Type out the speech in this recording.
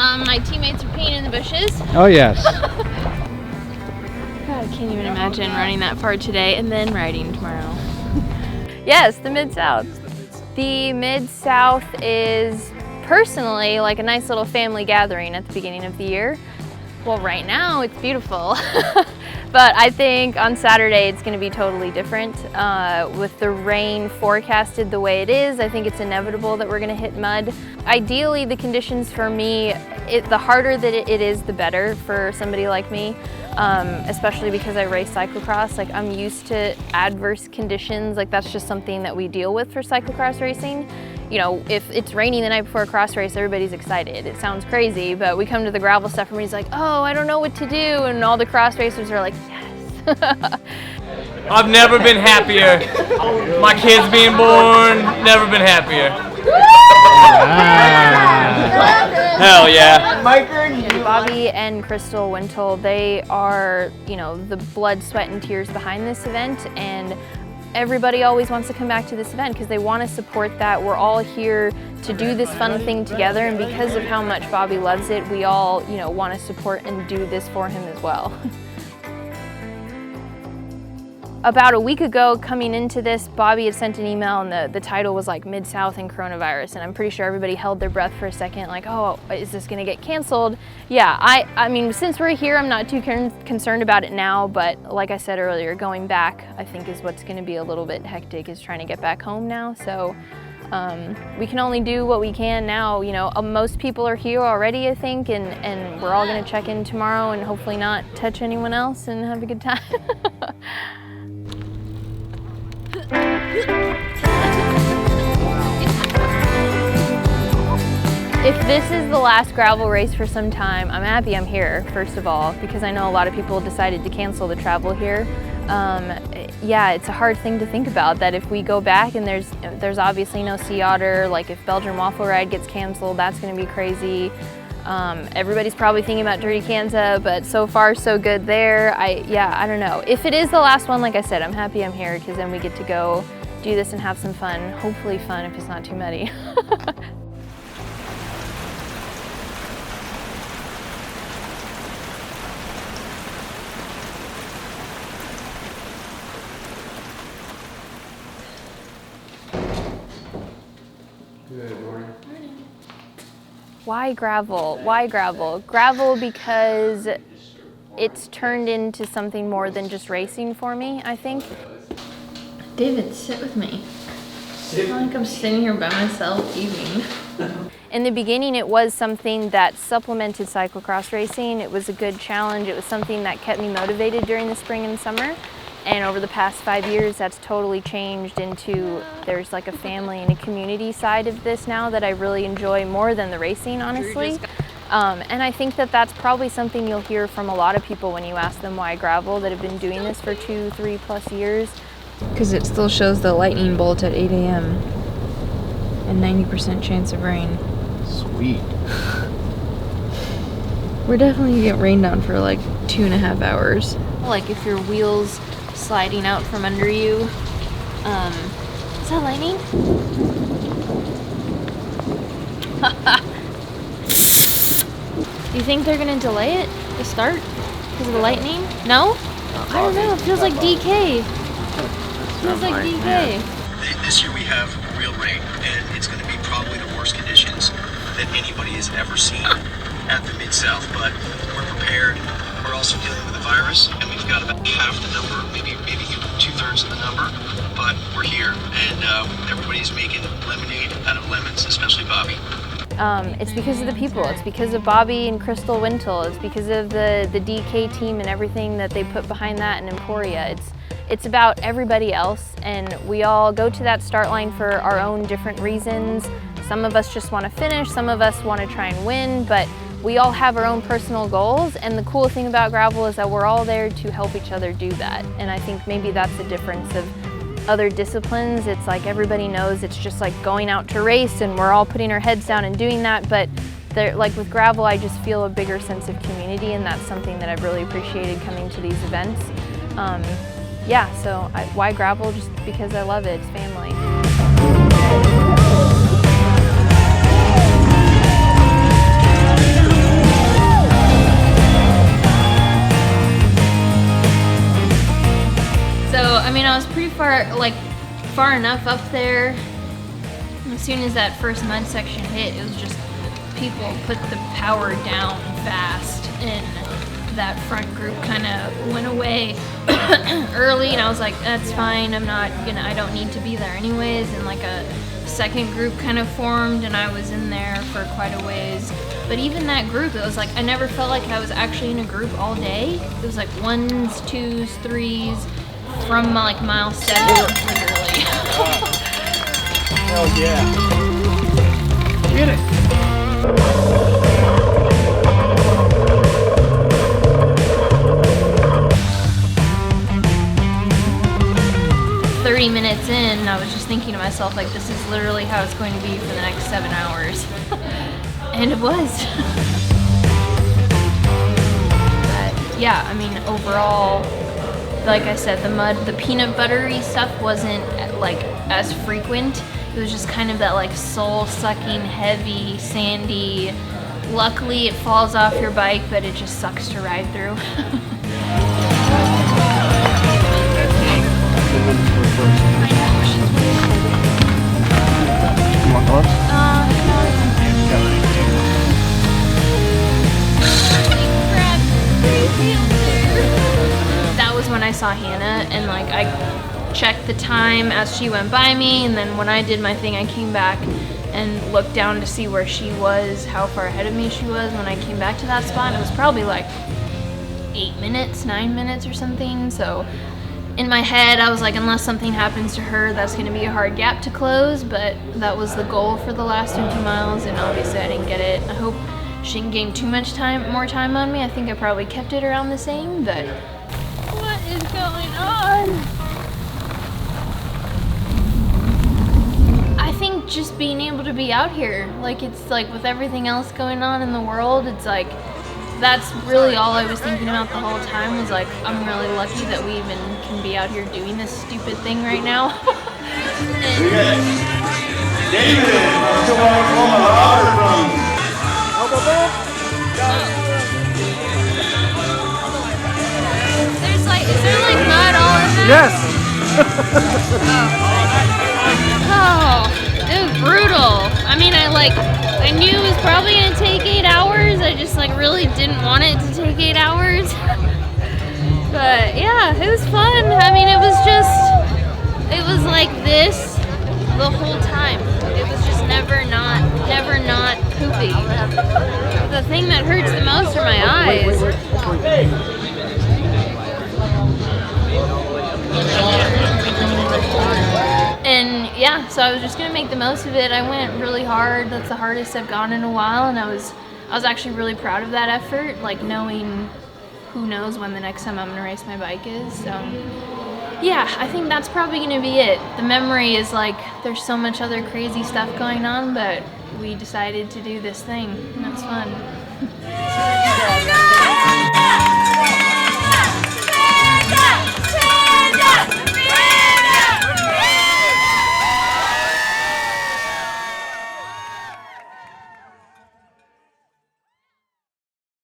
My teammates are peeing in the bushes. Oh, yes. God, I can't even imagine running that far today and then riding tomorrow. Yes, the Mid-South. The Mid-South is personally like a nice little family gathering at the beginning of the year. Well, right now it's beautiful. But I think on Saturday it's going to be totally different. With the rain forecasted the way it is, I think it's inevitable that we're going to hit mud. Ideally, the conditions for me, the harder that it is, the better for somebody like me, especially because I race cyclocross. Like, I'm used to adverse conditions. Like, that's just something that we deal with for cyclocross racing. You know, if it's raining the night before a cross race, everybody's excited. It sounds crazy, but we come to the gravel stuff, everybody's like, oh, I don't know what to do. And all the cross racers are like, yes. I've never been happier. My kids being born, never been happier. Hell yeah. Bobby and Crystal Wintle, they are, you know, the blood, sweat, and tears behind this event, and everybody always wants to come back to this event because they want to support that. We're all here to do this fun thing together, and because of how much Bobby loves it, we all, you know, want to support and do this for him as well. About a week ago, coming into this, Bobby had sent an email and the title was like Mid-South and Coronavirus, and I'm pretty sure everybody held their breath for a second, like, oh, is this gonna get canceled? Yeah, I mean, since we're here, I'm not too concerned about it now, but like I said earlier, going back, I think is what's gonna be a little bit hectic, is trying to get back home now, so we can only do what we can now. You know, most people are here already, I think, and we're all gonna check in tomorrow and hopefully not touch anyone else and have a good time. If this is the last gravel race for some time, I'm happy I'm here, first of all, because I know a lot of people decided to cancel the travel here. Yeah, it's a hard thing to think about, that if we go back and there's obviously no Sea Otter, like if Belgian Waffle Ride gets canceled, that's gonna be crazy. Everybody's probably thinking about Dirty Kansas, but so far so good there. Yeah, I don't know. If it is the last one, like I said, I'm happy I'm here because then we get to go do this and have some fun. Hopefully fun if it's not too muddy. Why gravel? Why gravel? Gravel because it's turned into something more than just racing for me, I think. David, sit with me. I feel like I'm sitting here by myself eating. In the beginning, it was something that supplemented cyclocross racing. It was a good challenge. It was something that kept me motivated during the spring and summer. And over the past 5 years, that's totally changed into, there's like a family and a community side of this now that I really enjoy more than the racing, honestly. And I think that that's probably something you'll hear from a lot of people when you ask them why gravel, that have been doing this for 2, 3+ years. Because it still shows the lightning bolt at 8 a.m. and 90% chance of rain. Sweet. We're definitely gonna get rained on for like 2.5 hours. Like if your wheels sliding out from under you. Is that lightning? Do you think they're gonna delay it, the start, because of the lightning? No? I don't know, it feels like DK. It feels like DK. This year we have real rain, and it's going to be probably the worst conditions that anybody has ever seen at the Mid-South, but we're prepared. We're also dealing with a virus, and we've got about half the number, maybe even 2/3 of the number, but we're here, and everybody's making lemonade out of lemons, especially Bobby. It's because of the people. It's because of Bobby and Crystal Wintle. It's because of the DK team and everything that they put behind that in Emporia. It's about everybody else, and we all go to that start line for our own different reasons. Some of us just want to finish, some of us want to try and win, but we all have our own personal goals, and the cool thing about gravel is that we're all there to help each other do that. And I think maybe that's the difference of other disciplines. It's like everybody knows it's just like going out to race and we're all putting our heads down and doing that, but like with gravel, I just feel a bigger sense of community, and that's something that I've really appreciated coming to these events. Yeah, so why gravel? Just because I love it. It's family. far enough up there. As soon as that first mud section hit, it was just people put the power down fast, and that front group kind of went away early, and I was like, that's fine, I don't need to be there anyways, and like a second group kind of formed, and I was in there for quite a ways. But even that group, it was like, I never felt like I was actually in a group all day. It was like 1s, 2s, 3s, from like mile 7, literally. Hell yeah. Get it. 30 minutes in, I was just thinking to myself, like, this is literally how it's going to be for the next 7 hours. And it was. But yeah, I mean, overall, like I said, the peanut buttery stuff wasn't like as frequent. It was just kind of that like soul-sucking, heavy, sandy. Luckily, it falls off your bike, but it just sucks to ride through. You want gloves? That was when I saw Hannah, and like I checked the time as she went by me, and then when I did my thing, I came back and looked down to see where she was, how far ahead of me she was when I came back to that spot. It was probably like 8 minutes, 9 minutes or something. So in my head, I was like, unless something happens to her, that's going to be a hard gap to close, but that was the goal for the last 50 miles, and obviously I didn't get it. I hope she didn't gain too much more time on me. I think I probably kept it around the same, but what is going on? I think just being able to be out here, like, it's like with everything else going on in the world, it's like, that's really all I was thinking about the whole time, was like, I'm really lucky that we even can be out here doing this stupid thing right now. David, There's like, is there like mud all in there? yes. Oh, it was brutal. I mean, I knew it was probably gonna take 8 hours. I just like really didn't want it to take 8 hours. But yeah, it was fun. I mean, it was like this the whole time. It was just never not poopy. The thing that hurts the most are my eyes. And yeah, so I was just gonna make the most of it. I went really hard. That's the hardest I've gone in a while, and I was actually really proud of that effort, like knowing who knows when the next time I'm gonna race my bike is. So yeah, I think that's probably gonna be it. The memory is like, there's so much other crazy stuff going on, but we decided to do this thing, and that's fun.